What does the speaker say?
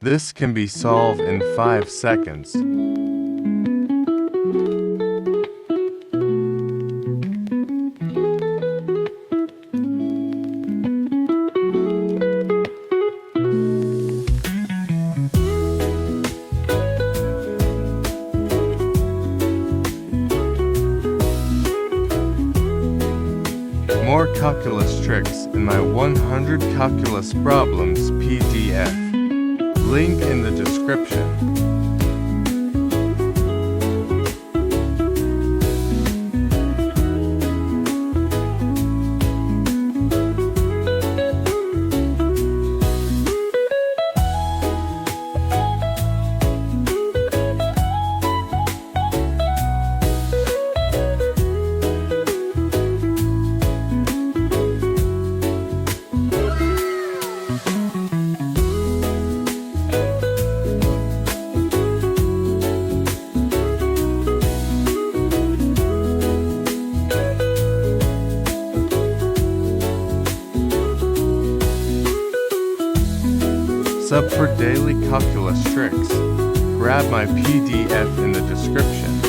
This can be solved in 5 seconds. More calculus tricks in my 100 calculus problems PDF. Link in the description. Sub for daily calculus tricks. Grab my PDF in the description.